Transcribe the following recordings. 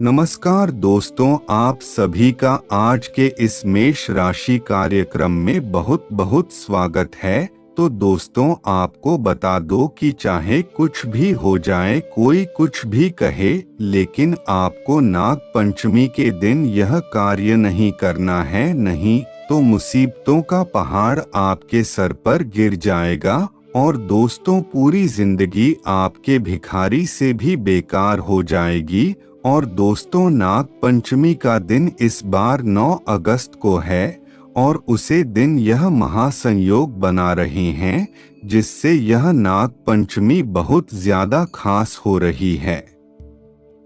नमस्कार दोस्तों, आप सभी का आज के इस मेष राशि कार्यक्रम में बहुत बहुत स्वागत है। तो दोस्तों, आपको बता दो कि चाहे कुछ भी हो जाए, कोई कुछ भी कहे, लेकिन आपको नाग पंचमी के दिन यह कार्य नहीं करना है, नहीं तो मुसीबतों का पहाड़ आपके सर पर गिर जाएगा और दोस्तों पूरी जिंदगी आपके भिखारी से भी बेकार हो जाएगी। और दोस्तों, नाग पंचमी का दिन इस बार 9 अगस्त को है और उसे दिन यह महासंयोग बना रहे हैं, जिससे यह नाग पंचमी बहुत ज्यादा खास हो रही है।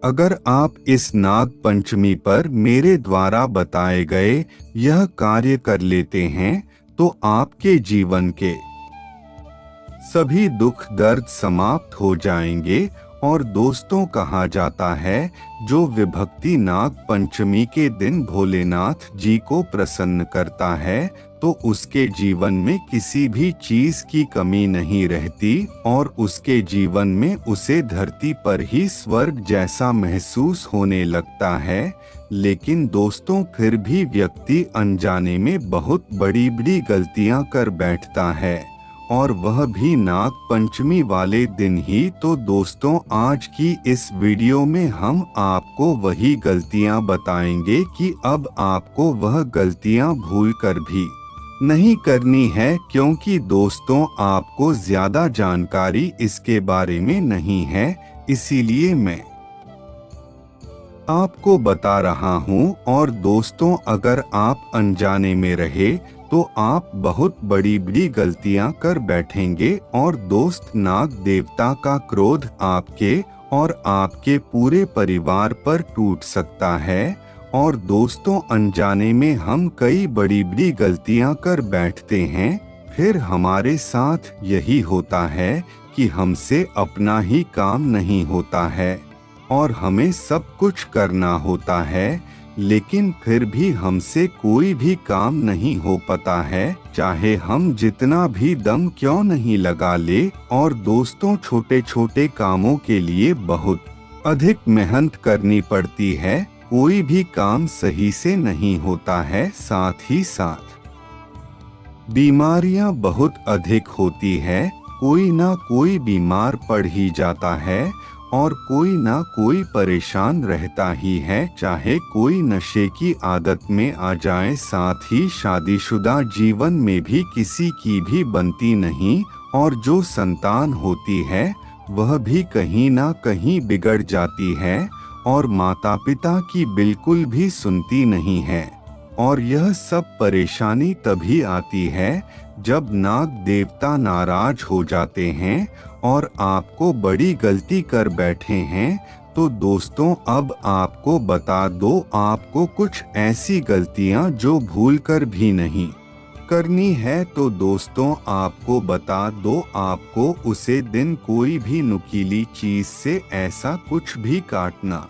अगर आप इस नाग पंचमी पर मेरे द्वारा बताए गए यह कार्य कर लेते हैं तो आपके जीवन के सभी दुख दर्द समाप्त हो जाएंगे। और दोस्तों, कहा जाता है जो विभक्ति नाग पंचमी के दिन भोलेनाथ जी को प्रसन्न करता है तो उसके जीवन में किसी भी चीज की कमी नहीं रहती और उसके जीवन में उसे धरती पर ही स्वर्ग जैसा महसूस होने लगता है। लेकिन दोस्तों, फिर भी व्यक्ति अनजाने में बहुत बड़ी बड़ी गलतियां कर बैठता है, और वह भी नाग पंचमी वाले दिन ही। तो दोस्तों, आज की इस वीडियो में हम आपको वही गलतियां बताएंगे कि अब आपको वह गलतियां भूलकर भी नहीं करनी है, क्योंकि दोस्तों आपको ज्यादा जानकारी इसके बारे में नहीं है, इसीलिए मैं आपको बता रहा हूं। और दोस्तों, अगर आप अनजाने में रहे तो आप बहुत बड़ी बड़ी गलतियां कर बैठेंगे और दोस्त, नाग देवता का क्रोध आपके और आपके पूरे परिवार पर टूट सकता है। और दोस्तों, अनजाने में हम कई बड़ी बड़ी गलतियां कर बैठते हैं, फिर हमारे साथ यही होता है कि हमसे अपना ही काम नहीं होता है और हमें सब कुछ करना होता है, लेकिन फिर भी हमसे कोई भी काम नहीं हो पाता है, चाहे हम जितना भी दम क्यों नहीं लगा ले। और दोस्तों, छोटे छोटे कामों के लिए बहुत अधिक मेहनत करनी पड़ती है, कोई भी काम सही से नहीं होता है। साथ ही साथ बीमारियां बहुत अधिक होती है, कोई ना कोई बीमार पड़ ही जाता है और कोई ना कोई परेशान रहता ही है, चाहे कोई नशे की आदत में आ जाए। साथ ही शादीशुदा जीवन में भी किसी की भी बनती नहीं और जो संतान होती है वह भी कहीं ना कहीं बिगड़ जाती है और माता पिता की बिल्कुल भी सुनती नहीं है। और यह सब परेशानी तभी आती है जब नाग देवता नाराज हो जाते हैं और आपको बड़ी गलती कर बैठे हैं। तो दोस्तों, अब आपको बता दो, आपको कुछ ऐसी गलतियां जो भूलकर भी नहीं करनी है। तो दोस्तों, आपको बता दो, आपको उसे दिन कोई भी नुकीली चीज से ऐसा कुछ भी काटना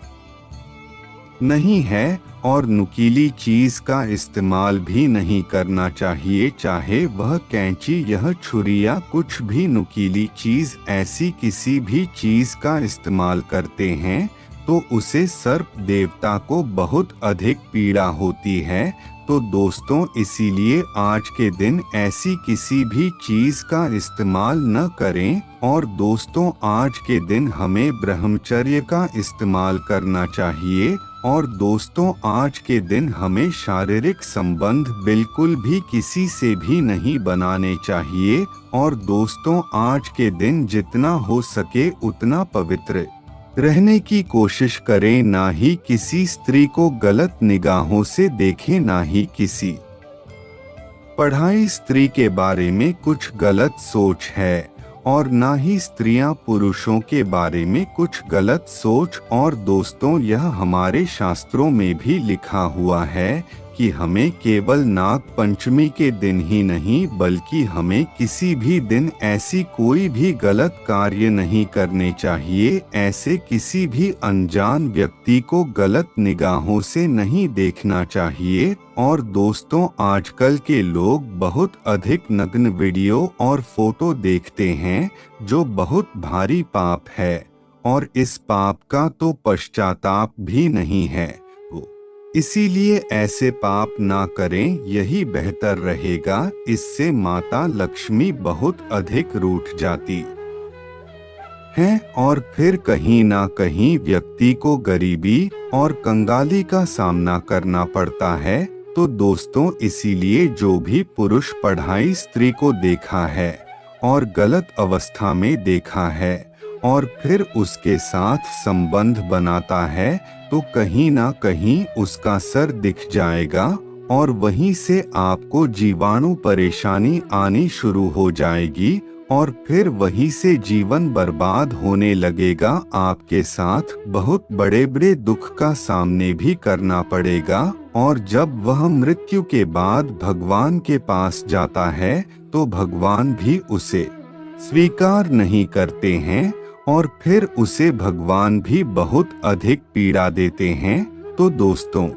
नहीं है और नुकीली चीज का इस्तेमाल भी नहीं करना चाहिए, चाहे वह कैंची, यह छुरिया, कुछ भी नुकीली चीज ऐसी किसी भी चीज का इस्तेमाल करते हैं तो उसे सर्प देवता को बहुत अधिक पीड़ा होती है। तो दोस्तों, इसीलिए आज के दिन ऐसी किसी भी चीज का इस्तेमाल न करें। और दोस्तों, आज के दिन हमें ब्रह्मचर्य का इस्तेमाल करना चाहिए। और दोस्तों, आज के दिन हमें शारीरिक संबंध बिल्कुल भी किसी से भी नहीं बनाने चाहिए। और दोस्तों, आज के दिन जितना हो सके उतना पवित्र रहने की कोशिश करें, ना ही किसी स्त्री को गलत निगाहों से देखें, ना ही किसी पढ़ाई स्त्री के बारे में कुछ गलत सोच है और ना ही स्त्रियां पुरुषों के बारे में कुछ गलत सोच। और दोस्तों, यह हमारे शास्त्रों में भी लिखा हुआ है कि हमें केवल नाग पंचमी के दिन ही नहीं बल्कि हमें किसी भी दिन ऐसी कोई भी गलत कार्य नहीं करने चाहिए, ऐसे किसी भी अनजान व्यक्ति को गलत निगाहों से नहीं देखना चाहिए। और दोस्तों, आजकल के लोग बहुत अधिक नग्न वीडियो और फोटो देखते हैं जो बहुत भारी पाप है और इस पाप का तो पश्चाताप भी नहीं है। इसीलिए ऐसे पाप ना करें, यही बेहतर रहेगा। इससे माता लक्ष्मी बहुत अधिक रूठ जाती है और फिर कहीं ना कहीं व्यक्ति को गरीबी और कंगाली का सामना करना पड़ता है। तो दोस्तों, इसीलिए जो भी पुरुष पढ़ाई स्त्री को देखा है और गलत अवस्था में देखा है और फिर उसके साथ संबंध बनाता है, तो कहीं ना कहीं उसका सर दिख जाएगा और वहीं से आपको जीवाणु परेशानी आनी शुरू हो जाएगी और फिर वहीं से जीवन बर्बाद होने लगेगा। आपके साथ बहुत बड़े बड़े दुख का सामने भी करना पड़ेगा और जब वह मृत्यु के बाद भगवान के पास जाता है तो भगवान भी उसे स्वीकार नहीं करते हैं और फिर उसे भगवान भी बहुत अधिक पीड़ा देते हैं। तो दोस्तों,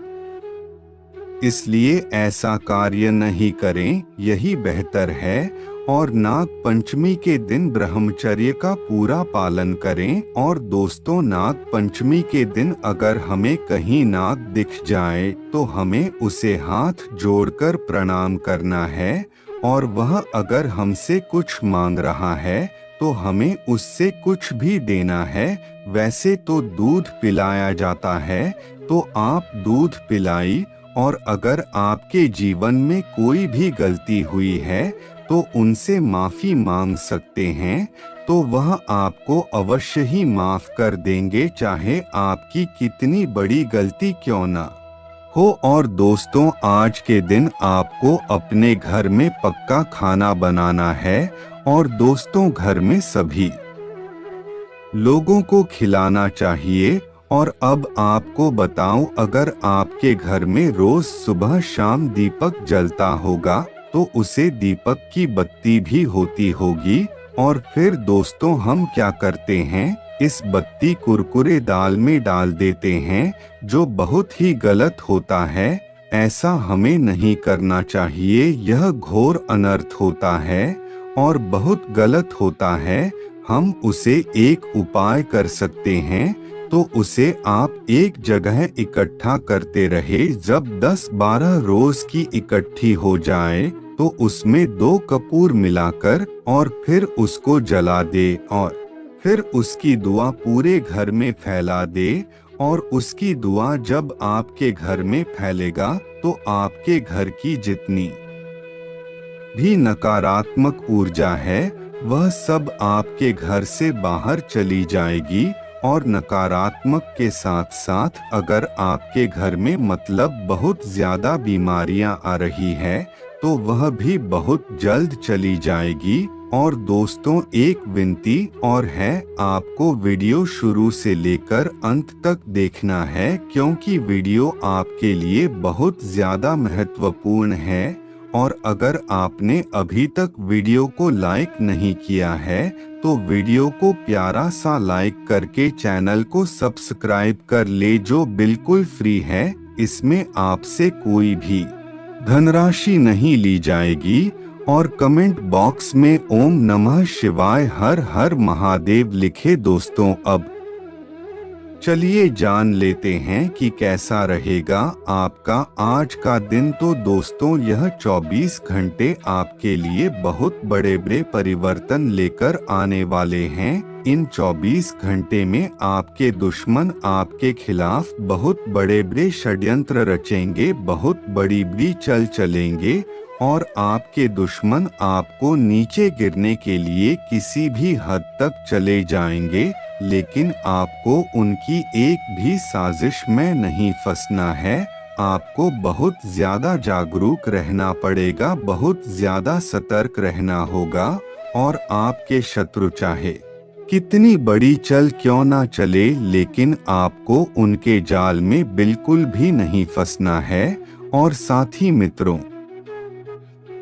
इसलिए ऐसा कार्य नहीं करें, यही बेहतर है। और नाग पंचमी के दिन ब्रह्मचर्य का पूरा पालन करें। और दोस्तों, नाग पंचमी के दिन अगर हमें कहीं नाग दिख जाए तो हमें उसे हाथ जोड़कर प्रणाम करना है और वह अगर हमसे कुछ मांग रहा है तो हमें उससे कुछ भी देना है। वैसे तो दूध पिलाया जाता है तो आप दूध पिलाई, और अगर आपके जीवन में कोई भी गलती हुई है तो उनसे माफी मांग सकते हैं, तो वह आपको अवश्य ही माफ कर देंगे, चाहे आपकी कितनी बड़ी गलती क्यों ना हो। और दोस्तों, आज के दिन आपको अपने घर में पक्का खाना बनाना है और दोस्तों घर में सभी लोगों को खिलाना चाहिए। और अब आपको बताऊं, अगर आपके घर में रोज सुबह शाम दीपक जलता होगा तो उसे दीपक की बत्ती भी होती होगी। और फिर दोस्तों, हम क्या करते हैं, इस बत्ती कुरकुरे दाल में डाल देते हैं, जो बहुत ही गलत होता है। ऐसा हमें नहीं करना चाहिए, यह घोर अनर्थ होता है और बहुत गलत होता है। हम उसे एक उपाय कर सकते हैं, तो उसे आप एक जगह इकट्ठा करते रहे। जब 10-12 रोज की इकट्ठी हो जाए तो उसमें 2 कपूर मिलाकर और फिर उसको जला दे और फिर उसकी धुआं पूरे घर में फैला दे। और उसकी धुआं जब आपके घर में फैलेगा तो आपके घर की जितनी भी नकारात्मक ऊर्जा है वह सब आपके घर से बाहर चली जाएगी। और नकारात्मक के साथ साथ अगर आपके घर में मतलब बहुत ज्यादा बीमारियां आ रही है तो वह भी बहुत जल्द चली जाएगी। और दोस्तों, एक विनती और है, आपको वीडियो शुरू से लेकर अंत तक देखना है, क्योंकि वीडियो आपके लिए बहुत ज्यादा महत्वपूर्ण है। और अगर आपने अभी तक वीडियो को लाइक नहीं किया है तो वीडियो को प्यारा सा लाइक करके चैनल को सब्सक्राइब कर ले, जो बिल्कुल फ्री है। इसमें आपसे कोई भी धनराशि नहीं ली जाएगी। और कमेंट बॉक्स में ओम नमः शिवाय हर हर महादेव लिखे। दोस्तों, अब चलिए जान लेते हैं कि कैसा रहेगा आपका आज का दिन। तो दोस्तों, यह 24 घंटे आपके लिए बहुत बड़े बड़े परिवर्तन लेकर आने वाले हैं। इन 24 घंटे में आपके दुश्मन आपके खिलाफ बहुत बड़े बड़े षड्यंत्र रचेंगे, बहुत बड़ी बड़ी चल चलेंगे और आपके दुश्मन आपको नीचे गिरने के लिए किसी भी हद तक चले जाएंगे। लेकिन आपको उनकी एक भी साजिश में नहीं फंसना है। आपको बहुत ज्यादा जागरूक रहना पड़ेगा, बहुत ज्यादा सतर्क रहना होगा। और आपके शत्रु चाहे कितनी बड़ी चल क्यों ना चले, लेकिन आपको उनके जाल में बिल्कुल भी नहीं फंसना है। और साथी मित्रों,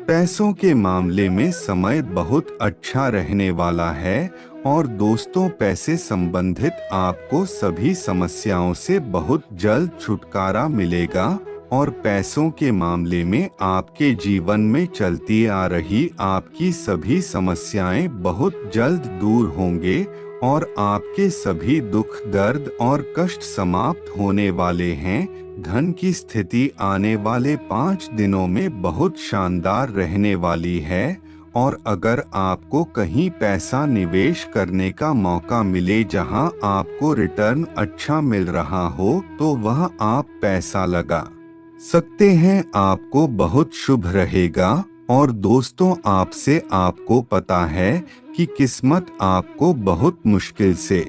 पैसों के मामले में समय बहुत अच्छा रहने वाला है। और दोस्तों, पैसे संबंधित आपको सभी समस्याओं से बहुत जल्द छुटकारा मिलेगा। और पैसों के मामले में आपके जीवन में चलती आ रही आपकी सभी समस्याएं बहुत जल्द दूर होंगे। और आपके सभी दुख दर्द और कष्ट समाप्त होने वाले हैं। धन की स्थिति आने वाले 5 दिनों में बहुत शानदार रहने वाली है। और अगर आपको कहीं पैसा निवेश करने का मौका मिले जहां आपको रिटर्न अच्छा मिल रहा हो तो वह आप पैसा लगा सकते हैं। आपको बहुत शुभ रहेगा। और दोस्तों, आपसे आपको पता है कि किस्मत आपको बहुत मुश्किल से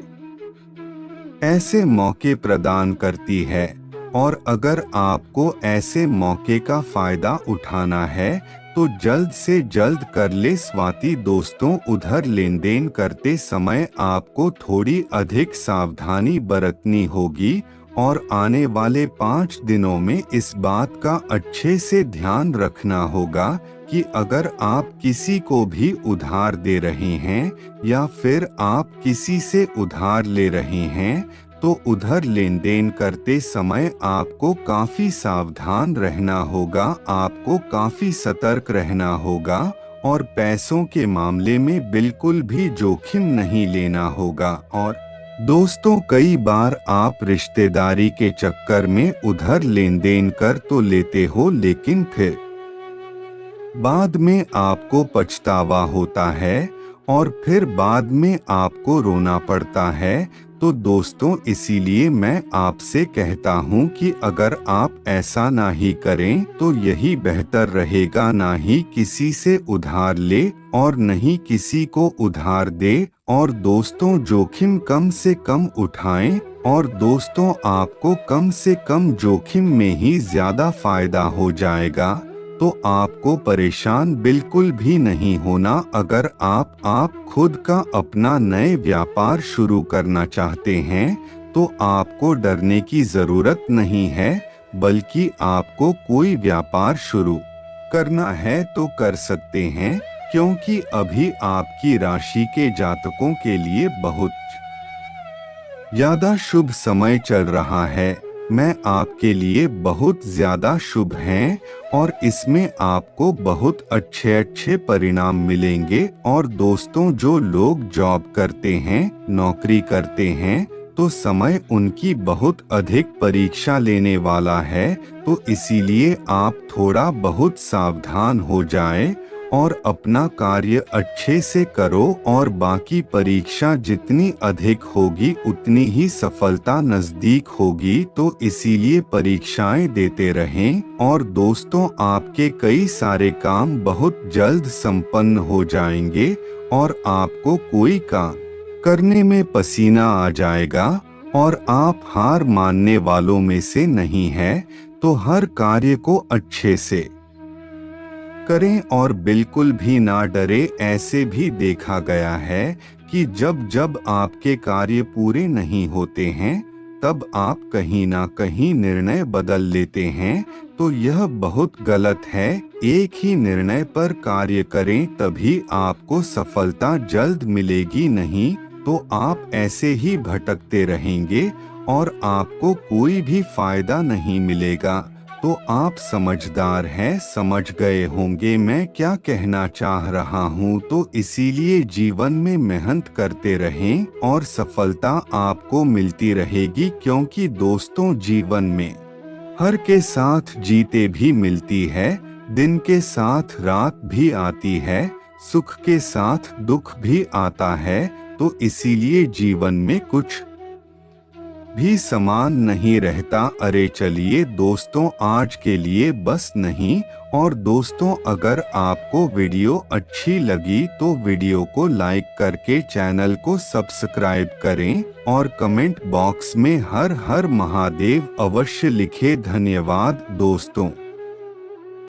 ऐसे मौके प्रदान करती है। और अगर आपको ऐसे मौके का फायदा उठाना है तो जल्द से जल्द कर ले। स्वाति दोस्तों, उधर लेन देन करते समय आपको थोड़ी अधिक सावधानी बरतनी होगी और आने वाले 5 दिनों में इस बात का अच्छे से ध्यान रखना होगा कि अगर आप किसी को भी उधार दे रहे हैं या फिर आप किसी से उधार ले रहे हैं तो उधर लेन देन करते समय आपको काफी सावधान रहना होगा। आपको काफी सतर्क रहना होगा और पैसों के मामले में बिल्कुल भी जोखिम नहीं लेना होगा। और दोस्तों, कई बार आप रिश्तेदारी के चक्कर में उधर लेन देन कर तो लेते हो लेकिन फिर बाद में आपको पछतावा होता है और फिर बाद में आपको रोना पड़ता है। तो दोस्तों, इसीलिए मैं आपसे कहता हूँ कि अगर आप ऐसा ना ही करें तो यही बेहतर रहेगा। ना ही किसी से उधार ले और नहीं किसी को उधार दे। और दोस्तों, जोखिम कम से कम उठाएं। और दोस्तों, आपको कम से कम जोखिम में ही ज्यादा फायदा हो जाएगा। तो आपको परेशान बिल्कुल भी नहीं होना। अगर आप खुद का अपना नए व्यापार शुरू करना चाहते हैं तो आपको डरने की जरूरत नहीं है, बल्कि आपको कोई व्यापार शुरू करना है तो कर सकते हैं, क्योंकि अभी आपकी राशि के जातकों के लिए बहुत ज्यादा शुभ समय चल रहा है। मैं आपके लिए बहुत ज्यादा शुभ हैं और इसमें आपको बहुत अच्छे परिणाम मिलेंगे। और दोस्तों, जो लोग जॉब करते हैं, नौकरी करते हैं, तो समय उनकी बहुत अधिक परीक्षा लेने वाला है। तो इसीलिए आप थोड़ा बहुत सावधान हो जाएं और अपना कार्य अच्छे से करो। और बाकी परीक्षा जितनी अधिक होगी उतनी ही सफलता नजदीक होगी। तो इसीलिए परीक्षाएं देते रहें। और दोस्तों, आपके कई सारे काम बहुत जल्द संपन्न हो जाएंगे और आपको कोई काम करने में पसीना आ जाएगा। और आप हार मानने वालों में से नहीं हैं, तो हर कार्य को अच्छे से करें और बिल्कुल भी ना डरे। ऐसे भी देखा गया है कि जब जब आपके कार्य पूरे नहीं होते हैं तब आप कहीं ना कहीं निर्णय बदल लेते हैं। तो यह बहुत गलत है। एक ही निर्णय पर कार्य करें, तभी आपको सफलता जल्द मिलेगी। नहीं तो आप ऐसे ही भटकते रहेंगे और आपको कोई भी फायदा नहीं मिलेगा। तो आप समझदार हैं, समझ गए होंगे मैं क्या कहना चाह रहा हूँ। तो इसीलिए जीवन में मेहनत करते रहें और सफलता आपको मिलती रहेगी। क्योंकि दोस्तों, जीवन में हर के साथ जीते भी मिलती है, दिन के साथ रात भी आती है, सुख के साथ दुख भी आता है। तो इसीलिए जीवन में कुछ भी समान नहीं रहता। अरे चलिए दोस्तों, आज के लिए बस नहीं। और दोस्तों, अगर आपको वीडियो अच्छी लगी तो वीडियो को लाइक करके चैनल को सब्सक्राइब करें और कमेंट बॉक्स में हर हर महादेव अवश्य लिखे। धन्यवाद दोस्तों।